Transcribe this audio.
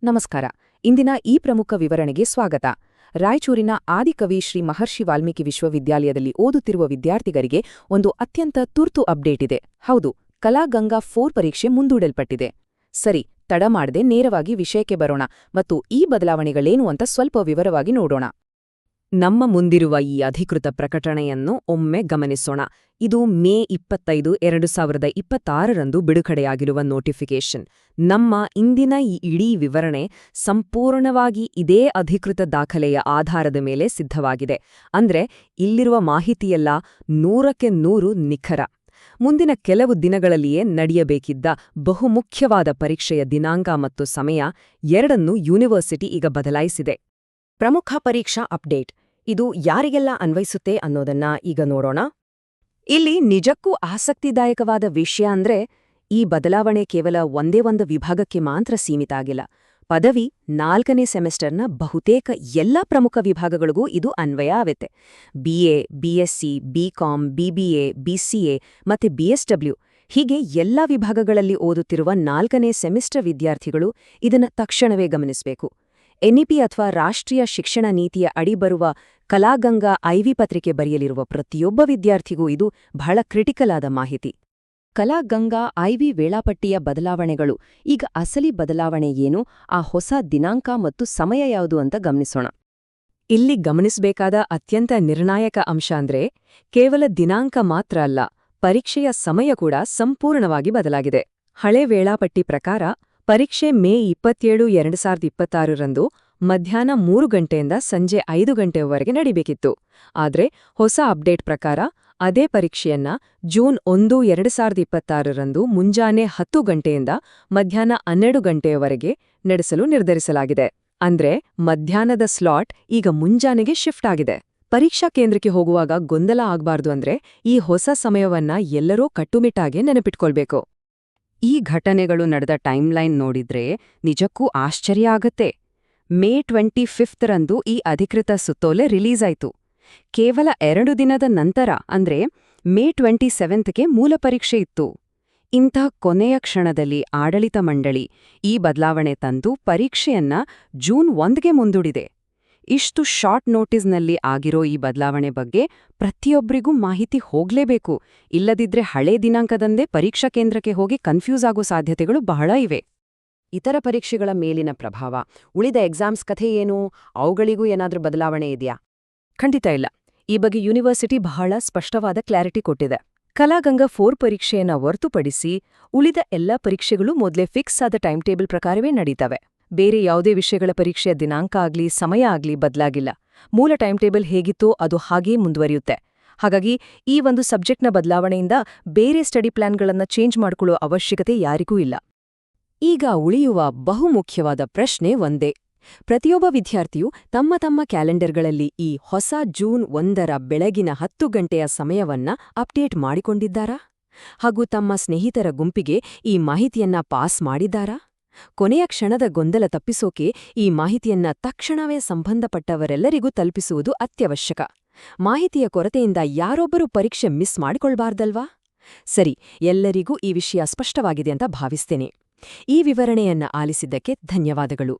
ನಮಸ್ಕಾರ. ಇಂದಿನ ಈ ಪ್ರಮುಖ ವಿವರಣೆಗೆ ಸ್ವಾಗತ. ರಾಯಚೂರಿನ ಆದಿಕವಿ ಶ್ರೀ ಮಹರ್ಷಿ ವಾಲ್ಮೀಕಿ ವಿಶ್ವವಿದ್ಯಾಲಯದಲ್ಲಿ ಓದುತ್ತಿರುವ ವಿದ್ಯಾರ್ಥಿಗರಿಗೆ ಒಂದು ಅತ್ಯಂತ ತುರ್ತು ಅಪ್ಡೇಟ್ ಇದೆ. ಹೌದು, ಕಲಾಗಂಗಾ 4 ಪರೀಕ್ಷೆ ಮುಂದೂಡಲ್ಪಟ್ಟಿದೆ. ಸರಿ, ತಡ ಮಾಡದೆ ನೇರವಾಗಿ ವಿಷಯಕ್ಕೆ ಬರೋಣ ಮತ್ತು ಈ ಬದಲಾವಣೆಗಳೇನು ಅಂತ ಸ್ವಲ್ಪ ವಿವರವಾಗಿ ನೋಡೋಣ. ನಮ್ಮ ಮುಂದಿರುವ ಈ ಅಧಿಕೃತ ಪ್ರಕಟಣೆಯನ್ನು ಒಮ್ಮೆ ಗಮನಿಸೋಣ. ಇದು ಮೇ 25, 2026ರಂದು ಬಿಡುಗಡೆಯಾಗಿರುವ ನೋಟಿಫಿಕೇಶನ್. ನಮ್ಮ ಇಂದಿನ ಈ ಇಡೀ ವಿವರಣೆ ಸಂಪೂರ್ಣವಾಗಿ ಇದೇ ಅಧಿಕೃತ ದಾಖಲೆಯ ಆಧಾರದ ಮೇಲೆ ಸಿದ್ಧವಾಗಿದೆ. ಅಂದ್ರೆ ಇಲ್ಲಿರುವ ಮಾಹಿತಿಯೆಲ್ಲ 100ಕ್ಕೆ 100 ನಿಖರ. ಮುಂದಿನ ಕೆಲವು ದಿನಗಳಲ್ಲಿಯೇ ನಡೆಯಬೇಕಿದ್ದ ಬಹುಮುಖ್ಯವಾದ ಪರೀಕ್ಷೆಯ ದಿನಾಂಕ ಮತ್ತು ಸಮಯ ಎರಡನ್ನೂ ಯೂನಿವರ್ಸಿಟಿ ಈಗ ಬದಲಾಯಿಸಿದೆ. ಪ್ರಮುಖ ಪರೀಕ್ಷಾ ಅಪ್ಡೇಟ್ ಇದು ಯಾರಿಗೆಲ್ಲ ಅನ್ವಯಿಸುತ್ತೆ ಅನ್ನೋದನ್ನ ಈಗ ನೋಡೋಣ. ಇಲ್ಲಿ ನಿಜಕ್ಕೂ ಆಸಕ್ತಿದಾಯಕವಾದ ವಿಷಯ ಅಂದ್ರೆ ಈ ಬದಲಾವಣೆ ಕೇವಲ ಒಂದೇ ಒಂದು ವಿಭಾಗಕ್ಕೆ ಮಾತ್ರ ಸೀಮಿತ ಆಗಿಲ್ಲ. ಪದವಿ 4ನೇ ಸೆಮಿಸ್ಟರ್ನ ಬಹುತೇಕ ಎಲ್ಲ ಪ್ರಮುಖ ವಿಭಾಗಗಳಿಗೂ ಇದು ಅನ್ವಯ ಆಗುತ್ತೆ. BA, BSc, BCom, BBA, BCA ಮತ್ತೆ BSW ಹೀಗೆ ಎಲ್ಲ ವಿಭಾಗಗಳಲ್ಲಿ ಓದುತ್ತಿರುವ 4ನೇ ಸೆಮಿಸ್ಟರ್ ವಿದ್ಯಾರ್ಥಿಗಳು ಇದನ್ನ ತಕ್ಷಣವೇ ಗಮನಿಸಬೇಕು. NEP ಅಥವಾ ರಾಷ್ಟ್ರೀಯ ಶಿಕ್ಷಣ ನೀತಿಯ ಅಡಿ ಬರುವ ಕಲಾಗಂಗಾ IV ಪತ್ರಿಕೆ ಬರೆಯಲಿರುವ ಪ್ರತಿಯೊಬ್ಬ ವಿದ್ಯಾರ್ಥಿಗೂ ಇದು ಬಹಳ ಕ್ರಿಟಿಕಲ್ ಆದ ಮಾಹಿತಿ. ಕಲಾಗಂಗಾ IV ವೇಳಾಪಟ್ಟಿಯ ಬದಲಾವಣೆಗಳು. ಈಗ ಅಸಲಿ ಬದಲಾವಣೆ ಏನು, ಆ ಹೊಸ ದಿನಾಂಕ ಮತ್ತು ಸಮಯ ಯಾವುದು ಅಂತ ಗಮನಿಸೋಣ. ಇಲ್ಲಿ ಗಮನಿಸಬೇಕಾದ ಅತ್ಯಂತ ನಿರ್ಣಾಯಕ ಅಂಶ ಅಂದ್ರೆ ಕೇವಲ ದಿನಾಂಕ ಮಾತ್ರ ಅಲ್ಲ, ಪರೀಕ್ಷೆಯ ಸಮಯ ಕೂಡ ಸಂಪೂರ್ಣವಾಗಿ ಬದಲಾಗಿದೆ. ಹಳೆ ವೇಳಾಪಟ್ಟಿ ಪ್ರಕಾರ ಪರೀಕ್ಷೆ ಮೇ 27, 2026ರಂದು ಮಧ್ಯಾಹ್ನ 3 ಗಂಟೆಯಿಂದ ಸಂಜೆ 5 ಗಂಟೆಯವರೆಗೆ ನಡಿಬೇಕಿತ್ತು. ಆದ್ರೆ ಹೊಸ ಅಪ್ಡೇಟ್ ಪ್ರಕಾರ ಅದೇ ಪರೀಕ್ಷೆಯನ್ನ ಜೂನ್ 1, 2026ರಂದು ಮುಂಜಾನೆ 10 ಗಂಟೆಯಿಂದ ಮಧ್ಯಾಹ್ನ 12 ಗಂಟೆಯವರೆಗೆ ನಡೆಸಲು ನಿರ್ಧರಿಸಲಾಗಿದೆ. ಅಂದ್ರೆ ಮಧ್ಯಾಹ್ನದ ಸ್ಲಾಟ್ ಈಗ ಮುಂಜಾನೆಗೆ ಶಿಫ್ಟ್ ಆಗಿದೆ. ಪರೀಕ್ಷಾ ಕೇಂದ್ರಕ್ಕೆ ಹೋಗುವಾಗ ಗೊಂದಲ ಆಗ್ಬಾರ್ದು ಅಂದ್ರೆ ಈ ಹೊಸ ಸಮಯವನ್ನ ಎಲ್ಲರೂ ಕಟ್ಟುನಿಟ್ಟಾಗಿ ನೆನಪಿಟ್ಕೊಳ್ಬೇಕು. ಈ ಘಟನೆಗಳು ನಡೆದ ಟೈಮ್ಲೈನ್ ನೋಡಿದ್ರೆ ನಿಜಕ್ಕೂ ಆಶ್ಚರ್ಯ ಆಗತ್ತೆ. ಮೇ 25ರಂದು ಈ ಅಧಿಕೃತ ಸುತ್ತೋಲೆ ರಿಲೀಸ್ ಆಯ್ತು. ಕೇವಲ 2 ದಿನದ ನಂತರ ಅಂದ್ರೆ ಮೇ 27ಗೆ ಮೂಲ ಪರೀಕ್ಷೆ ಇತ್ತು. ಇಂಥ ಕೊನೆಯ ಕ್ಷಣದಲ್ಲಿ ಆಡಳಿತ ಮಂಡಳಿ ಈ ಬದಲಾವಣೆ ತಂದು ಪರೀಕ್ಷೆಯನ್ನ ಜೂನ್ 1ಗೆ ಮುಂದೂಡಿದೆ. ಇಷ್ಟು ಶಾರ್ಟ್ ನೋಟಿಸ್ನಲ್ಲಿ ಆಗಿರೋ ಈ ಬದಲಾವಣೆ ಬಗ್ಗೆ ಪ್ರತಿಯೊಬ್ಬರಿಗೂ ಮಾಹಿತಿ ಹೋಗ್ಲೇಬೇಕು. ಇಲ್ಲದಿದ್ರೆ ಹಳೇ ದಿನಾಂಕದಂದೇ ಪರೀಕ್ಷಾ ಕೇಂದ್ರಕ್ಕೆ ಹೋಗಿ ಕನ್ಫ್ಯೂಸ್ ಆಗೋ ಸಾಧ್ಯತೆಗಳು ಬಹಳ ಇವೆ. ಇತರ ಪರೀಕ್ಷೆಗಳ ಮೇಲಿನ ಪ್ರಭಾವ, ಉಳಿದ ಎಕ್ಸಾಮ್ಸ್ ಕಥೆ ಏನು, ಅವುಗಳಿಗೂ ಏನಾದ್ರೂ ಬದಲಾವಣೆ ಇದೆಯಾ? ಖಂಡಿತ ಇಲ್ಲ. ಈ ಬಗ್ಗೆ ಯೂನಿವರ್ಸಿಟಿ ಬಹಳ ಸ್ಪಷ್ಟವಾದ ಕ್ಲಾರಿಟಿ ಕೊಟ್ಟಿದೆ. ಕಲಾಗಂಗಾ 4 ಪರೀಕ್ಷೆಯನ್ನ ಹೊರತುಪಡಿಸಿ ಉಳಿದ ಎಲ್ಲ ಪರೀಕ್ಷೆಗಳು ಮೊದಲೇ ಫಿಕ್ಸ್ ಆದ ಟೈಮ್ ಟೇಬಲ್ ಪ್ರಕಾರವೇ ನಡೀತವೆ. ಬೇರೆ ಯಾವುದೇ ವಿಷಯಗಳ ಪರೀಕ್ಷೆಯ ದಿನಾಂಕ ಆಗ್ಲಿ ಸಮಯ ಆಗ್ಲಿ ಬದಲಾಗಿಲ್ಲ. ಮೂಲ ಟೈಮ್ ಟೇಬಲ್ ಹೇಗಿತ್ತೋ ಅದು ಹಾಗೇ ಮುಂದುವರಿಯುತ್ತೆ. ಹಾಗಾಗಿ ಈ ಒಂದು ಸಬ್ಜೆಕ್ಟ್ನ ಬದಲಾವಣೆಯಿಂದ ಬೇರೆ ಸ್ಟಡಿ ಪ್ಲಾನ್ಗಳನ್ನ ಚೇಂಜ್ ಮಾಡ್ಕೊಳ್ಳೋ ಅವಶ್ಯಕತೆ ಯಾರಿಗೂ ಇಲ್ಲ. ಈಗ ಉಳಿಯುವ ಬಹುಮುಖ್ಯವಾದ ಪ್ರಶ್ನೆ ಒಂದೇ. ಪ್ರತಿಯೊಬ್ಬ ವಿದ್ಯಾರ್ಥಿಯು ತಮ್ಮ ತಮ್ಮ ಕ್ಯಾಲೆಂಡರ್ಗಳಲ್ಲಿ ಈ ಹೊಸ ಜೂನ್ 1ರ ಬೆಳಗಿನ 10 ಗಂಟೆಯ ಸಮಯವನ್ನ ಅಪ್ಡೇಟ್ ಮಾಡಿಕೊಂಡಿದ್ದಾರಾ? ಹಾಗೂ ತಮ್ಮ ಸ್ನೇಹಿತರ ಗುಂಪಿಗೆ ಈ ಮಾಹಿತಿಯನ್ನ ಪಾಸ್ ಮಾಡಿದ್ದಾರಾ? ಕೊನೆಯ ಕ್ಷಣದ ಗೊಂದಲ ತಪ್ಪಿಸೋಕೆ ಈ ಮಾಹಿತಿಯನ್ನ ತಕ್ಷಣವೇ ಸಂಬಂಧಪಟ್ಟವರೆಲ್ಲರಿಗೂ ತಲುಪಿಸುವುದು ಅತ್ಯವಶ್ಯಕ. ಮಾಹಿತಿಯ ಕೊರತೆಯಿಂದ ಯಾರೊಬ್ಬರೂ ಪರೀಕ್ಷೆ ಮಿಸ್ ಮಾಡಿಕೊಳ್ಬಾರ್ದಲ್ವಾ? ಸರಿ, ಎಲ್ಲರಿಗೂ ಈ ವಿಷಯ ಸ್ಪಷ್ಟವಾಗಿದೆ ಅಂತ ಭಾವಿಸ್ತೇನೆ. ಈ ವಿವರಣೆಯನ್ನ ಆಲಿಸಿದ್ದಕ್ಕೆ ಧನ್ಯವಾದಗಳು.